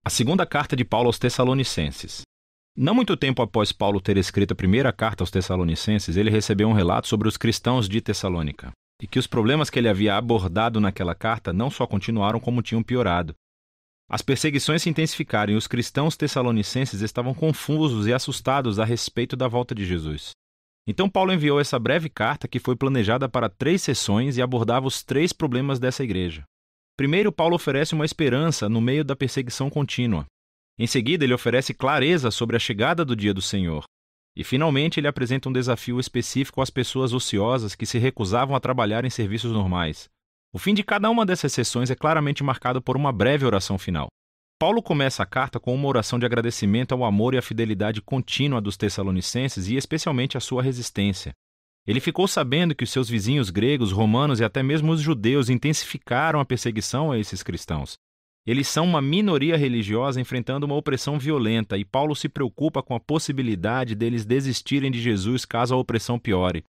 A segunda carta de Paulo aos Tessalonicenses. Não muito tempo após Paulo ter escrito a primeira carta aos Tessalonicenses, ele recebeu um relato sobre os cristãos de Tessalônica, e que os problemas que ele havia abordado naquela carta não só continuaram como tinham piorado. As perseguições se intensificaram e os cristãos tessalonicenses estavam confusos e assustados a respeito da volta de Jesus. Então Paulo enviou essa breve carta que foi planejada para 3 sessões e abordava os 3 problemas dessa igreja. Primeiro, Paulo oferece uma esperança no meio da perseguição contínua. Em seguida, ele oferece clareza sobre a chegada do dia do Senhor. E, finalmente, ele apresenta um desafio específico às pessoas ociosas que se recusavam a trabalhar em serviços normais. O fim de cada uma dessas sessões é claramente marcado por uma breve oração final. Paulo começa a carta com uma oração de agradecimento ao amor e à fidelidade contínua dos tessalonicenses e especialmente à sua resistência. Ele ficou sabendo que os seus vizinhos gregos, romanos e até mesmo os judeus intensificaram a perseguição a esses cristãos. Eles são uma minoria religiosa enfrentando uma opressão violenta e Paulo se preocupa com a possibilidade deles desistirem de Jesus caso a opressão piore.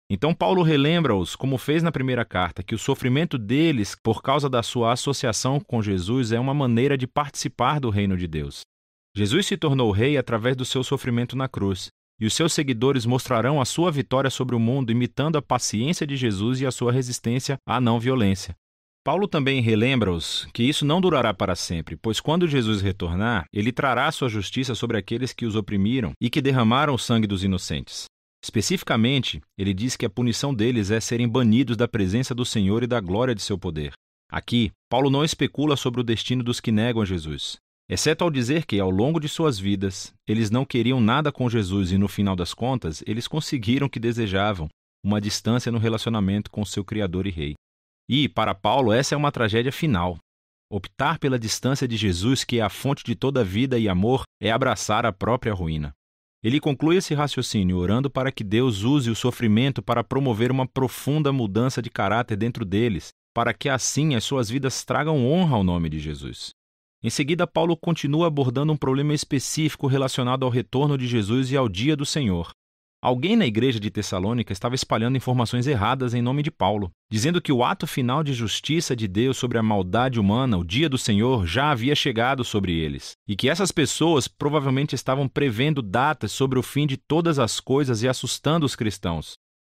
Então Paulo relembra-os, como fez na primeira carta, que o sofrimento deles por causa da sua associação com Jesus é uma maneira de participar do reino de Deus. Jesus se tornou rei através do seu sofrimento na cruz, e os seus seguidores mostrarão a sua vitória sobre o mundo imitando a paciência de Jesus e a sua resistência à não violência. Paulo também relembra-os que isso não durará para sempre, pois quando Jesus retornar, ele trará sua justiça sobre aqueles que os oprimiram e que derramaram o sangue dos inocentes. Especificamente, ele diz que a punição deles é serem banidos da presença do Senhor e da glória de seu poder. Aqui, Paulo não especula sobre o destino dos que negam Jesus, exceto ao dizer que, ao longo de suas vidas, eles não queriam nada com Jesus e, no final das contas, eles conseguiram o que desejavam, uma distância no relacionamento com seu Criador e Rei. E, para Paulo, essa é uma tragédia final. Optar pela distância de Jesus, que é a fonte de toda vida e amor, é abraçar a própria ruína. Ele conclui esse raciocínio orando para que Deus use o sofrimento para promover uma profunda mudança de caráter dentro deles, para que assim as suas vidas tragam honra ao nome de Jesus. Em seguida, Paulo continua abordando um problema específico relacionado ao retorno de Jesus e ao dia do Senhor. Alguém na igreja de Tessalônica estava espalhando informações erradas em nome de Paulo, dizendo que o ato final de justiça de Deus sobre a maldade humana, o dia do Senhor, já havia chegado sobre eles, e que essas pessoas provavelmente estavam prevendo datas sobre o fim de todas as coisas e assustando os cristãos.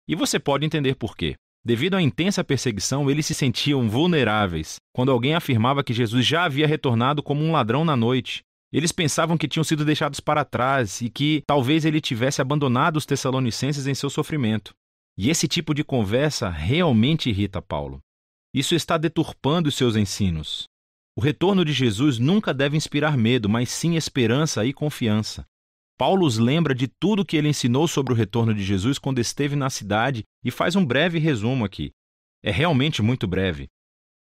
E você pode entender por quê. Devido à intensa perseguição, eles se sentiam vulneráveis quando alguém afirmava que Jesus já havia retornado como um ladrão na noite. Eles pensavam que tinham sido deixados para trás e que talvez ele tivesse abandonado os tessalonicenses em seu sofrimento. E esse tipo de conversa realmente irrita Paulo. Isso está deturpando os seus ensinos. O retorno de Jesus nunca deve inspirar medo, mas sim esperança e confiança. Paulo os lembra de tudo que ele ensinou sobre o retorno de Jesus quando esteve na cidade e faz um breve resumo aqui. É realmente muito breve.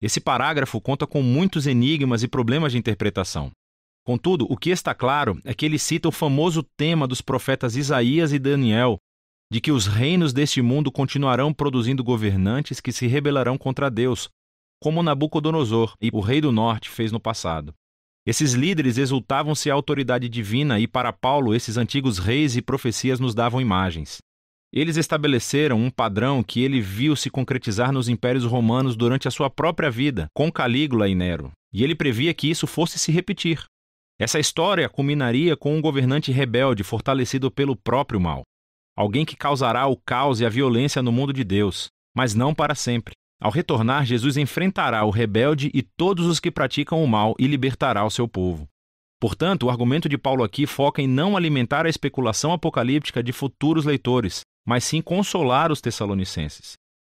Esse parágrafo conta com muitos enigmas e problemas de interpretação. Contudo, o que está claro é que ele cita o famoso tema dos profetas Isaías e Daniel, de que os reinos deste mundo continuarão produzindo governantes que se rebelarão contra Deus, como Nabucodonosor e o rei do norte fez no passado. Esses líderes exultavam-se à autoridade divina e, para Paulo, esses antigos reis e profecias nos davam imagens. Eles estabeleceram um padrão que ele viu se concretizar nos impérios romanos durante a sua própria vida, com Calígula e Nero, e ele previa que isso fosse se repetir. Essa história culminaria com um governante rebelde fortalecido pelo próprio mal. Alguém que causará o caos e a violência no mundo de Deus, mas não para sempre. Ao retornar, Jesus enfrentará o rebelde e todos os que praticam o mal e libertará o seu povo. Portanto, o argumento de Paulo aqui foca em não alimentar a especulação apocalíptica de futuros leitores, mas sim consolar os tessalonicenses.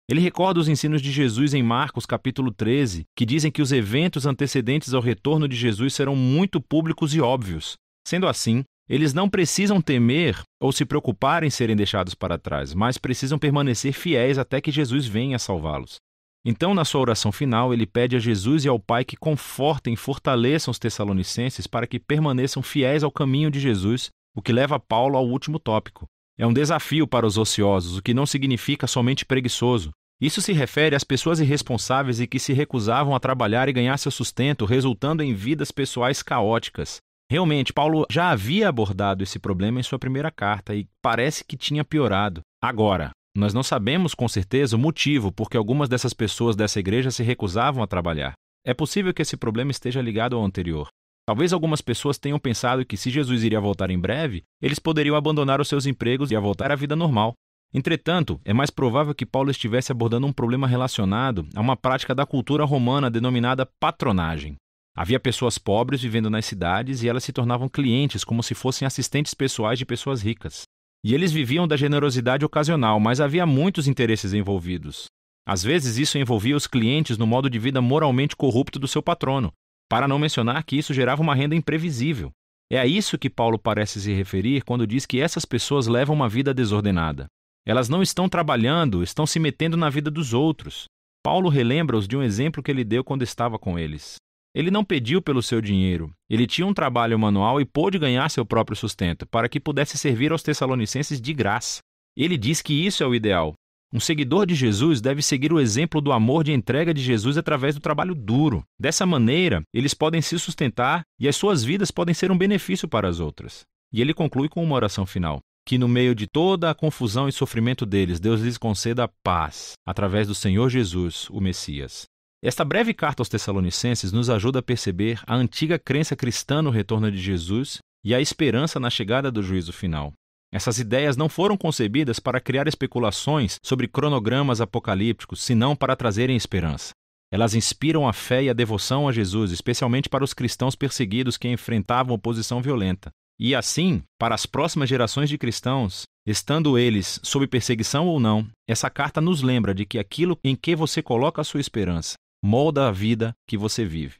Ele recorda os ensinos de Jesus em Marcos capítulo 13, que dizem que os eventos antecedentes ao retorno de Jesus serão muito públicos e óbvios. Sendo assim, eles não precisam temer ou se preocupar em serem deixados para trás, mas precisam permanecer fiéis até que Jesus venha salvá-los. Então, na sua oração final, ele pede a Jesus e ao Pai que confortem e fortaleçam os tessalonicenses para que permaneçam fiéis ao caminho de Jesus, o que leva Paulo ao último tópico. É um desafio para os ociosos, o que não significa somente preguiçoso. Isso se refere às pessoas irresponsáveis e que se recusavam a trabalhar e ganhar seu sustento, resultando em vidas pessoais caóticas. Realmente, Paulo já havia abordado esse problema em sua primeira carta e parece que tinha piorado. Agora, nós não sabemos com certeza o motivo por que algumas dessas pessoas dessa igreja se recusavam a trabalhar. É possível que esse problema esteja ligado ao anterior. Talvez algumas pessoas tenham pensado que se Jesus iria voltar em breve, eles poderiam abandonar os seus empregos e voltar à vida normal. Entretanto, é mais provável que Paulo estivesse abordando um problema relacionado a uma prática da cultura romana denominada patronagem. Havia pessoas pobres vivendo nas cidades e elas se tornavam clientes como se fossem assistentes pessoais de pessoas ricas. E eles viviam da generosidade ocasional, mas havia muitos interesses envolvidos. Às vezes isso envolvia os clientes no modo de vida moralmente corrupto do seu patrono, para não mencionar que isso gerava uma renda imprevisível. É a isso que Paulo parece se referir quando diz que essas pessoas levam uma vida desordenada. Elas não estão trabalhando, estão se metendo na vida dos outros. Paulo relembra-os de um exemplo que ele deu quando estava com eles. Ele não pediu pelo seu dinheiro. Ele tinha um trabalho manual e pôde ganhar seu próprio sustento, para que pudesse servir aos Tessalonicenses de graça. Ele diz que isso é o ideal. Um seguidor de Jesus deve seguir o exemplo do amor de entrega de Jesus através do trabalho duro. Dessa maneira, eles podem se sustentar e as suas vidas podem ser um benefício para as outras. E ele conclui com uma oração final. Que no meio de toda a confusão e sofrimento deles, Deus lhes conceda paz, através do Senhor Jesus, o Messias. Esta breve carta aos Tessalonicenses nos ajuda a perceber a antiga crença cristã no retorno de Jesus e a esperança na chegada do juízo final. Essas ideias não foram concebidas para criar especulações sobre cronogramas apocalípticos, senão para trazerem esperança. Elas inspiram a fé e a devoção a Jesus, especialmente para os cristãos perseguidos que enfrentavam oposição violenta. E assim, para as próximas gerações de cristãos, estando eles sob perseguição ou não, essa carta nos lembra de que aquilo em que você coloca a sua esperança molda a vida que você vive.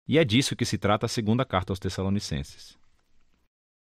E é disso que se trata a segunda carta aos Tessalonicenses.